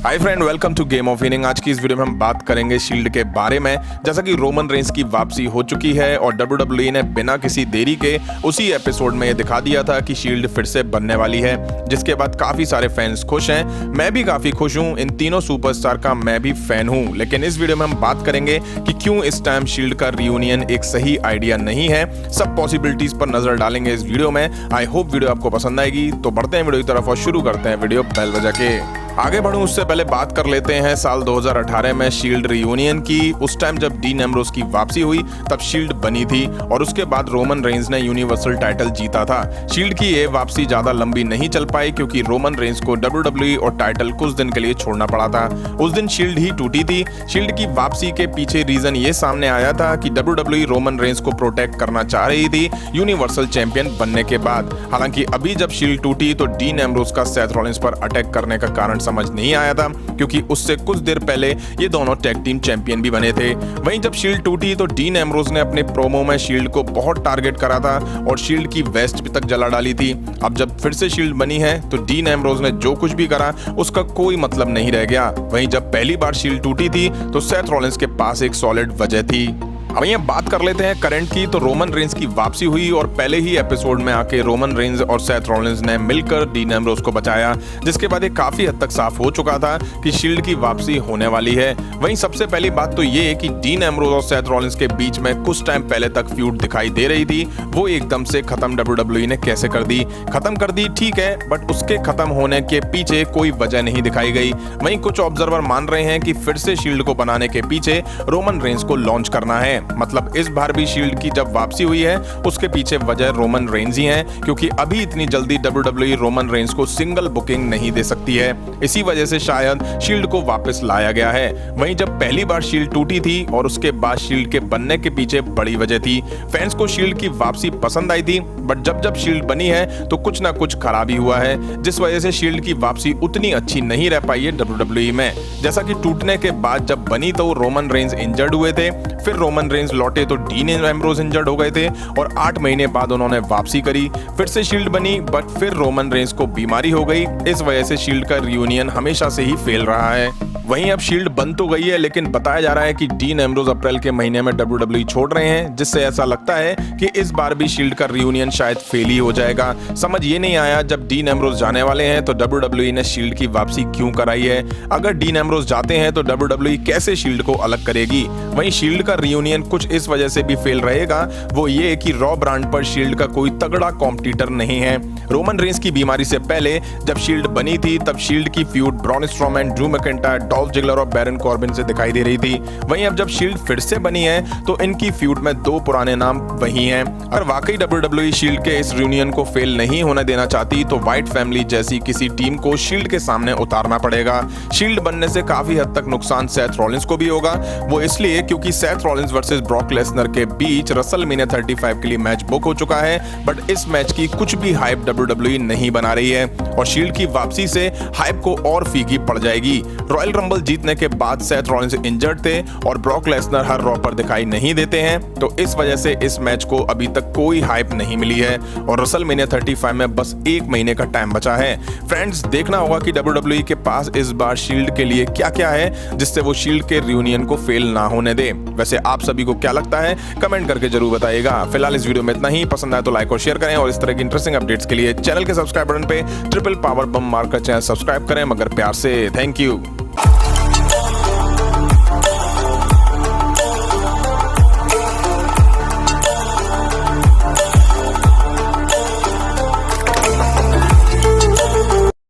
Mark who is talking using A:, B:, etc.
A: Hi friend, welcome to game of winning. आज की इस वीडियो में हम बात करेंगे शील्ड के बारे में। जैसा कि रोमन रेंस की वापसी हो चुकी है और WWE ने बिना किसी देरी के उसी एपिसोड में ये दिखा दिया था कि शील्ड फिर से बनने वाली है, जिसके बाद काफी सारे फैंस खुश हैं। मैं भी काफी खुश हूँ, इन तीनों सुपरस्टार का मैं भी फैन हूँ। लेकिन इस वीडियो में हम बात करेंगे कि क्यों इस टाइम शील्ड का रियूनियन एक सही आइडिया नहीं है। सब पॉसिबिलिटीज पर नजर डालेंगे इस वीडियो में। आई होप वीडियो आपको पसंद आएगी। तो बढ़ते हैं वीडियो की तरफ और शुरू करते हैं वीडियो बेल बजा के। आगे बढ़ूं उससे पहले बात कर लेते हैं साल 2018 में शील्ड रियूनियन की। उस टाइम जब डीन एम्ब्रोस की वापसी हुई तब शील्ड बनी थी और उसके बाद रोमन रेंस ने यूनिवर्सल टाइटल जीता था। शील्ड की ये वापसी ज्यादा लंबी नहीं चल पाई क्योंकि रोमन रेंस को WWE और टाइटल कुछ दिन के लिए छोड़ना पड़ा था। उस दिन शील्ड ही टूटी थी। शील्ड की वापसी के पीछे रीजन ये सामने आया था कि WWE रोमन रेंस को प्रोटेक्ट करना चाह रही थी यूनिवर्सल चैंपियन बनने के बाद। हालांकि अभी जब शील्ड टूटी तो डीन एम्ब्रोस का सेथ रॉलिंस पर अटैक करने का कारण समझ नहीं आया था, क्योंकि उससे कुछ देर पहले ये दोनों टैग टीम चैंपियन भी बने थे। वहीं जब शील्ड टूटी तो डीन एम्ब्रोस ने अपने प्रोमो में शील्ड को बहुत टारगेट करा था और शील्ड की वेस्ट भी तक जला डाली थी। अब जब फिर से शील्ड बनी है तो डीन एम्ब्रोस ने जो कुछ भी करा उसका कोई मतलब नहीं रह गया। वहीं जब पहली बार शील्ड टूटी थी तो सेथ रॉलिंस के पास एक सॉलिड वजह थी। अब ये बात कर लेते हैं करंट की। तो रोमन रेंस की वापसी हुई और पहले ही एपिसोड में आके रोमन रेंस और सेथ रॉलिंस ने मिलकर डीन एम्ब्रोस को बचाया, जिसके बाद ये काफी हद तक साफ हो चुका था कि शील्ड की वापसी होने वाली है। वहीं सबसे पहली बात तो ये कि डीन एम्ब्रोस और सेथ रॉलिंस के बीच में कुछ टाइम पहले तक फ्यूड दिखाई दे रही थी, वो एकदम से खत्म WWE ने कैसे कर दी। खत्म कर दी ठीक है, बट उसके खत्म होने के पीछे कोई वजह नहीं दिखाई गई। वहीं कुछ ऑब्जर्वर मान रहे हैं कि फिर से शील्ड को बनाने के पीछे रोमन रेंस को लॉन्च करना है। मतलब इस बार भी शील्ड की जब वापसी हुई है उसके पीछे वजह रोमन रेंस ही हैं, क्योंकि अभी इतनी जल्दी WWE रोमन रेंस को सिंगल बुकिंग नहीं दे सकती है। इसी वजह से शायद शील्ड को वापस लाया गया है। वहीं जब पहली बार शील्ड टूटी थी और उसके बाद शील्ड के बनने के पीछे बड़ी वजह थी। फैंस को शील्ड की वापसी पसंद आई थी, बट जब शील्ड बनी है तो कुछ ना कुछ खराबी हुआ है, जिस वजह से शील्ड की वापसी उतनी अच्छी नहीं रह पाई है WWE में। जैसा कि टूटने के बाद जब बनी तो रोमन रेंस इंजर्ड हुए थे, फिर रोमन रेंस लौटे तो डीन एम्ब्रोस इंजर्ड हो गए थे और 8 महीने बाद उन्होंने वापसी करी। फिर से शील्ड बनी, बट फिर रोमन रेंस को बीमारी हो गई। इस वजह से शील्ड का रियूनियन हमेशा से ही फेल रहा है। वहीं अब शील्ड बन तो गई है, लेकिन बताया जा रहा है कि डीन एम्ब्रोस अप्रैल के महीने में WWE छोड़ रहे हैं, जिससे ऐसा लगता है कि इस बार भी शील्ड का रियूनियन शायद फेल ही हो जाएगा। समझ ये नहीं आया, जब डीन एम्ब्रोस जाने वाले हैं तो WWE ने शील्ड की वापसी क्यों कराई है। अगर डीन एम्ब्रोस जाते हैं तो WWE कैसे शील्ड को अलग करेगी। वहीं शील्ड का रियूनियन कुछ इस वजह से भी फेल रहेगा, वो ये कि रॉ ब्रांड पर शील्ड का कोई तगड़ा कॉम्पिटिटर नहीं है। रोमन रेंस की बीमारी से पहले जब शील्ड बनी थी तब शील्ड की feud Braun Strowman, Drew McIntyre, Dolph Ziggler और बैरन कॉर्बिन से दिखाई दे रही थी। वहीं अब जब शील्ड फिर से बनी है तो इनकी फ्यूड में दो पुराने नाम वही हैं। और वाकई WWE शील्ड के इस रियूनियन को फेल नहीं होने देना चाहती तो व्हाइट फैमिली जैसी किसी टीम को शील्ड के सामने उतारना पड़ेगा। शील्ड बनने से काफी हद तक नुकसान सेथ रॉलिंस को भी होगा, वो इसलिए क्योंकि Seth Rollins versus Brock Lesnar के बीच रेसलमेनिया 35 के लिए मैच बुक हो चुका है, बट इस मैच की कुछ भी हाइप WWE नहीं बना रही है और शील्ड की वापसी से हाइप को और फीकी पड़ जाएगी। रॉयल रंबल जीतने के बाद सेथ रॉलिंस इंजर्ड थे और ब्रॉक लेसनर हर रॉ पर दिखाई नहीं देते हैं, तो इस वजह से इस मैच को अभी तक कोई हाइप नहीं मिली है और रेसलमेनिया 35 में बस 1 महीने का टाइम बचा है। फ्रेंड्स, देखना होगा कि WWE के पास इस बार शील्ड के लिए क्या क्या है जिससे वो शील्ड के रियूनियन को फेल ना होने दे। वैसे आप सभी को क्या लगता है कमेंट करके जरूर बताइएगा। फिलहाल इस वीडियो में इतना ही। पसंद आए तो लाइक और शेयर करें और इस तरह की इंटरेस्टिंग अपडेट्स के लिए चैनल के सब्सक्राइब बटन पे ट्रिपल पावर बम मारकर चैनल सब्सक्राइब करें, मगर प्यार से। Thank you.